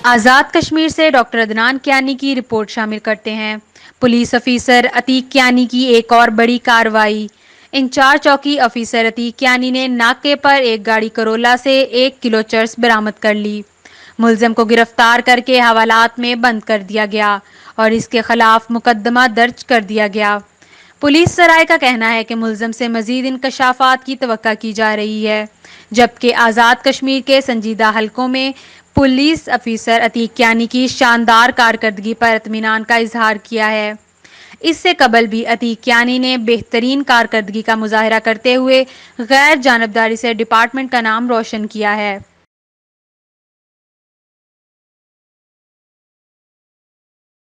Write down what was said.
آزاد کشمیر سے ڈاکٹر عدنان کیانی کی رپورٹ شامل کرتے ہیں۔ پولیس افیسر عتیق کیانی کی ایک اور بڑی کارروائی۔ انچارج چوکی افیسر عتیق کیانی نے ناکے پر ایک گاڑی کرولا سے 1 کلو چرس برآمد کر لی۔ ملزم کو گرفتار کر کے حوالات میں بند کر دیا گیا اور اس کے خلاف مقدمہ درج کر دیا گیا۔ پولیس سرائے کا کہنا ہے کہ ملزم سے مزید انکشافات کی توقع کی جا رہی ہے، جبکہ آزاد کشمیر کے سنجیدہ حلقوں میں پولیس افیسر عتیق کیانی کی شاندار کارکردگی پر اطمینان کا اظہار کیا ہے۔ اس سے قبل بھی عتیق کیانی نے بہترین کارکردگی کا مظاہرہ کرتے ہوئے غیر جانبداری سے ڈپارٹمنٹ کا نام روشن کیا ہے۔